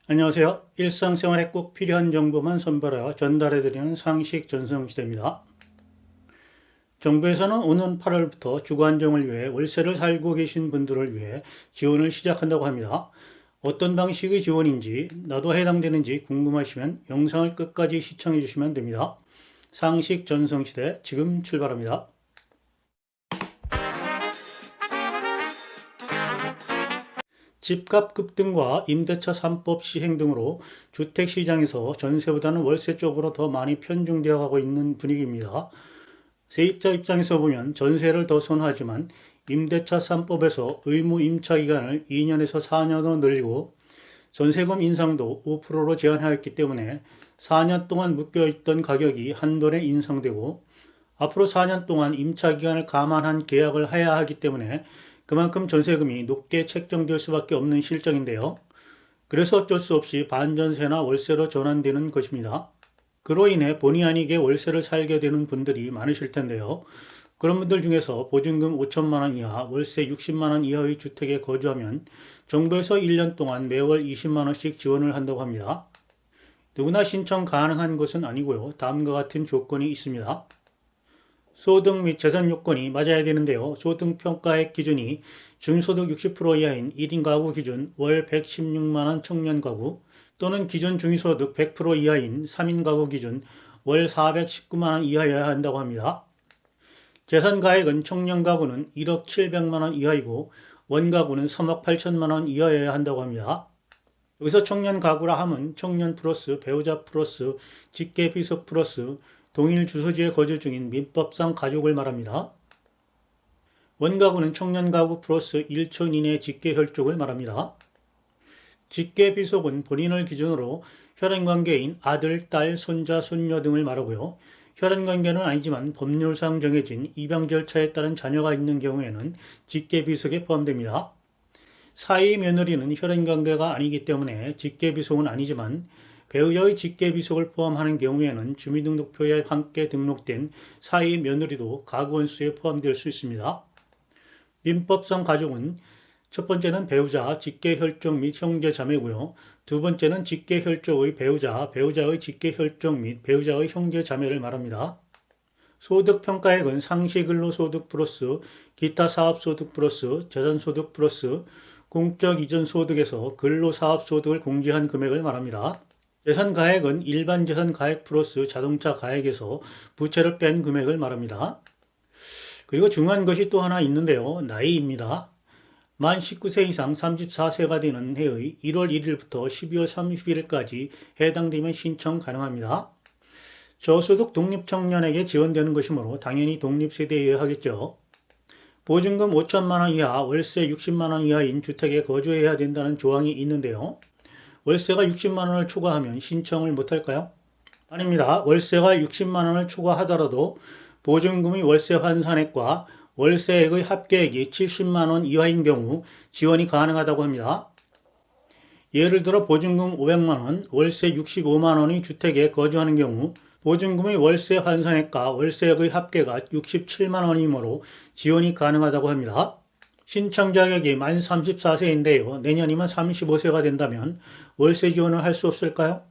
안녕하세요. 일상생활에 꼭 필요한 정보만 선별하여 전달해드리는 상식 전성시대입니다. 정부에서는 오는 8월부터 주거 안정을 위해 월세를 살고 계신 분들을 위해 지원을 시작한다고 합니다. 어떤 방식의 지원인지 나도 해당되는지 궁금하시면 영상을 끝까지 시청해 주시면 됩니다. 상식 전성시대 지금 출발합니다. 집값 급등과 임대차 3법 시행 등으로 주택시장에서 전세보다는 월세 쪽으로 더 많이 편중되어 가고 있는 분위기입니다. 세입자 입장에서 보면 전세를 더 선호하지만 임대차 3법에서 의무 임차 기간을 2년에서 4년으로 늘리고 전세금 인상도 5%로 제한하였기 때문에 4년 동안 묶여있던 가격이 한돈에 인상되고 앞으로 4년 동안 임차 기간을 감안한 계약을 해야 하기 때문에 그만큼 전세금이 높게 책정될 수밖에 없는 실정인데요. 그래서 어쩔 수 없이 반전세나 월세로 전환되는 것입니다. 그로 인해 본의 아니게 월세를 살게 되는 분들이 많으실 텐데요. 그런 분들 중에서 보증금 5천만 원 이하, 월세 60만 원 이하의 주택에 거주하면 정부에서 1년 동안 매월 20만 원씩 지원을 한다고 합니다. 누구나 신청 가능한 것은 아니고요. 다음과 같은 조건이 있습니다. 소득 및 재산 요건이 맞아야 되는데요. 소득 평가액 기준이 중소득 60% 이하인 1인 가구 기준 월 116만 원 청년 가구 또는 기준 중위소득 100% 이하인 3인 가구 기준 월 419만 원 이하여야 한다고 합니다. 재산 가액은 청년 가구는 1억 700만 원 이하이고 원 가구는 3억 8천만 원 이하여야 한다고 합니다. 여기서 청년 가구라 함은 청년 플러스 배우자 플러스 직계 비속 플러스 동일 주소지에 거주 중인 민법상 가족을 말합니다. 원가구는 청년 가구 플러스 1촌 이내 직계 혈족을 말합니다. 직계 비속은 본인을 기준으로 혈연관계인 아들, 딸, 손자, 손녀 등을 말하고요. 혈연관계는 아니지만 법률상 정해진 입양 절차에 따른 자녀가 있는 경우에는 직계 비속에 포함됩니다. 사위 며느리는 혈연관계가 아니기 때문에 직계 비속은 아니지만 배우자의 직계 비속을 포함하는 경우에는 주민등록표에 함께 등록된 사위 며느리도 가구원 수에 포함될 수 있습니다. 민법상 가족은 첫 번째는 배우자, 직계 혈족 및 형제 자매고요. 두 번째는 직계 혈족의 배우자, 배우자의 직계 혈족 및 배우자의 형제 자매를 말합니다. 소득 평가액은 상시 근로소득 플러스 기타 사업소득 플러스 재산소득 플러스 공적 이전 소득에서 근로사업소득을 공제한 금액을 말합니다. 재산 가액은 일반 재산 가액 플러스 자동차 가액에서 부채를 뺀 금액을 말합니다. 그리고 중요한 것이 또 하나 있는데요. 나이입니다. 만 19세 이상 34세가 되는 해의 1월 1일부터 12월 31일까지 해당되면 신청 가능합니다. 저소득 독립청년에게 지원되는 것이므로 당연히 독립세대여야 하겠죠. 보증금 5천만 원 이하, 월세 60만 원 이하인 주택에 거주해야 된다는 조항이 있는데요. 월세가 60만 원을 초과하면 신청을 못할까요? 아닙니다. 월세가 60만 원을 초과하더라도 보증금의 월세 환산액과 월세액의 합계액이 70만 원 이하인 경우 지원이 가능하다고 합니다. 예를 들어 보증금 500만 원, 월세 65만 원의 주택에 거주하는 경우 보증금의 월세 환산액과 월세액의 합계가 67만 원이므로 지원이 가능하다고 합니다. 신청 자격이 만 34세인데요. 내년이면 35세가 된다면 월세 지원을 할 수 없을까요?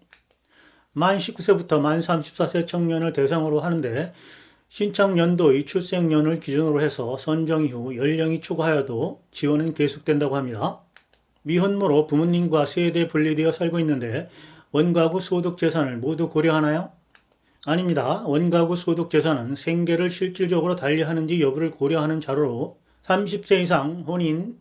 만 19세부터 만 34세 청년을 대상으로 하는데 신청 연도의 출생년을 기준으로 해서 선정 이후 연령이 초과하여도 지원은 계속된다고 합니다. 미혼모로 부모님과 세대 분리되어 살고 있는데 원가구 소득 재산을 모두 고려하나요? 아닙니다. 원가구 소득 재산은 생계를 실질적으로 달리하는지 여부를 고려하는 자료로 30세 이상 혼인,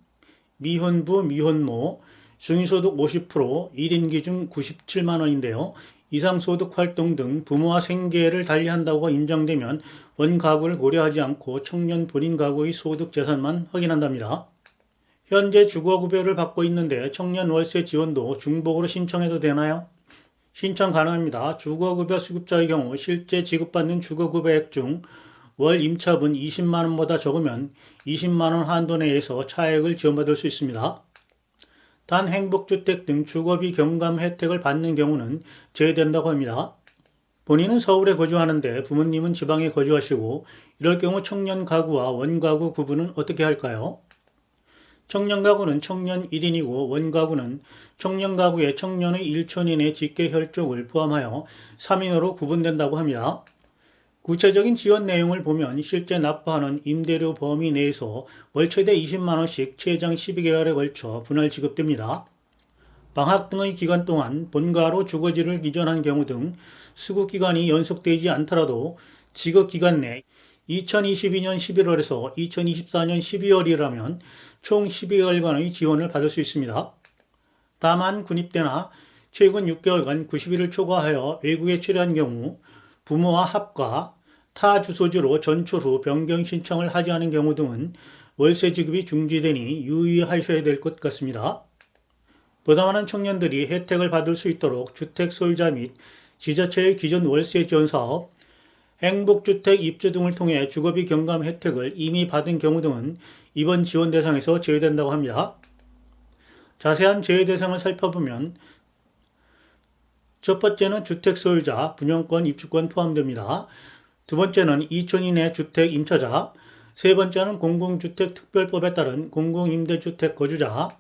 미혼부, 미혼모, 중위소득 50%, 1인 기준 97만 원인데요. 이상소득 활동 등 부모와 생계를 달리한다고 인정되면 원가구를 고려하지 않고 청년 본인 가구의 소득 재산만 확인한답니다. 현재 주거급여를 받고 있는데 청년 월세 지원도 중복으로 신청해도 되나요? 신청 가능합니다. 주거급여 수급자의 경우 실제 지급받는 주거급여액 중 월 임차분 20만 원보다 적으면 20만 원 한도 내에서 차액을 지원받을 수 있습니다. 단 행복주택 등 주거비 경감 혜택을 받는 경우는 제외된다고 합니다. 본인은 서울에 거주하는데 부모님은 지방에 거주하시고 이럴 경우 청년 가구와 원가구 구분은 어떻게 할까요? 청년 가구는 청년 1인이고 원가구는 청년 가구에 청년의 1촌인의 직계 혈족을 포함하여 3인으로 구분된다고 합니다. 구체적인 지원 내용을 보면 실제 납부하는 임대료 범위 내에서 월 최대 20만 원씩 최장 12개월에 걸쳐 분할 지급됩니다. 방학 등의 기간 동안 본가로 주거지를 이전한 경우 등 수급 기간이 연속되지 않더라도 지급 기간 내 2022년 11월에서 2024년 12월이라면 총 12개월간의 지원을 받을 수 있습니다. 다만 군입대나 최근 6개월간 90일을 초과하여 외국에 체류한 경우 부모와 합가, 타 주소지로 전출 후 변경 신청을 하지 않은 경우 등은 월세 지급이 중지되니 유의하셔야 될 것 같습니다. 보다 많은 청년들이 혜택을 받을 수 있도록 주택 소유자 및 지자체의 기존 월세 지원 사업, 행복주택 입주 등을 통해 주거비 경감 혜택을 이미 받은 경우 등은 이번 지원 대상에서 제외된다고 합니다. 자세한 제외 대상을 살펴보면 첫 번째는 주택 소유자, 분양권, 입주권 포함됩니다. 두 번째는 2촌 이내 주택 임차자, 세 번째는 공공주택 특별법에 따른 공공임대주택 거주자,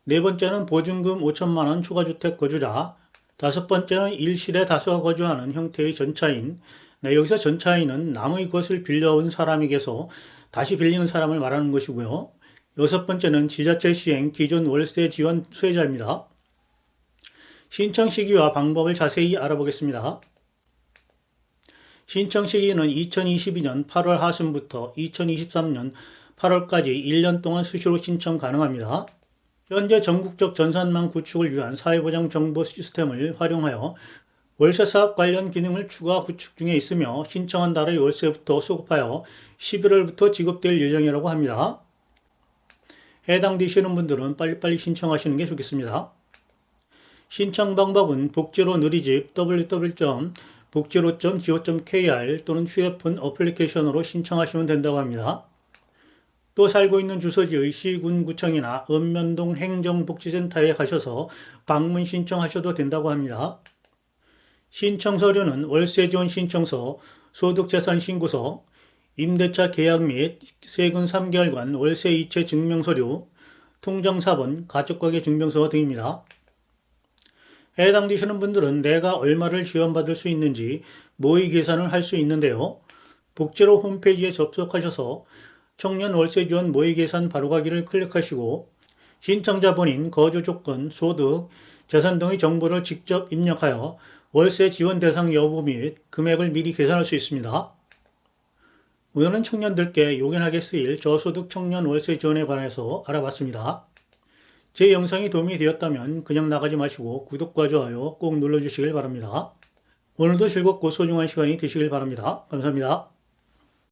네 번째는 보증금 5천만 원 초과주택 거주자, 다섯 번째는 일실에 다수가 거주하는 형태의 전차인, 여기서 전차인은 남의 것을 빌려온 사람에게서 다시 빌리는 사람을 말하는 것이고요. 여섯 번째는 지자체 시행 기존 월세 지원 수혜자입니다. 신청 시기와 방법을 자세히 알아보겠습니다. 신청 시기는 2022년 8월 하순부터 2023년 8월까지 1년 동안 수시로 신청 가능합니다. 현재 전국적 전산망 구축을 위한 사회보장 정보 시스템을 활용하여 월세사업 관련 기능을 추가 구축 중에 있으며 신청한 달의 월세부터 수급하여 11월부터 지급될 예정이라고 합니다. 해당되시는 분들은 빨리빨리 신청하시는 게 좋겠습니다. 신청 방법은 복지로 누리집 www.복지로.go.kr 또는 휴대폰 어플리케이션으로 신청하시면 된다고 합니다. 또 살고 있는 주소지의 시군구청이나 읍면동 행정복지센터에 가셔서 방문 신청하셔도 된다고 합니다. 신청 서류는 월세지원 신청서, 소득재산 신고서, 임대차 계약 및 세근 3개월간 월세 이체 증명서류, 통장사본, 가족관계 증명서 등입니다. 해당되시는 분들은 내가 얼마를 지원받을 수 있는지 모의 계산을 할 수 있는데요. 복지로 홈페이지에 접속하셔서 청년 월세 지원 모의 계산 바로가기를 클릭하시고 신청자 본인, 거주 조건, 소득, 재산 등의 정보를 직접 입력하여 월세 지원 대상 여부 및 금액을 미리 계산할 수 있습니다. 오늘은 청년들께 요긴하게 쓰일 저소득 청년 월세 지원에 관해서 알아봤습니다. 제 영상이 도움이 되었다면 그냥 나가지 마시고 구독과 좋아요 꼭 눌러주시길 바랍니다. 오늘도 즐겁고 소중한 시간이 되시길 바랍니다. 감사합니다.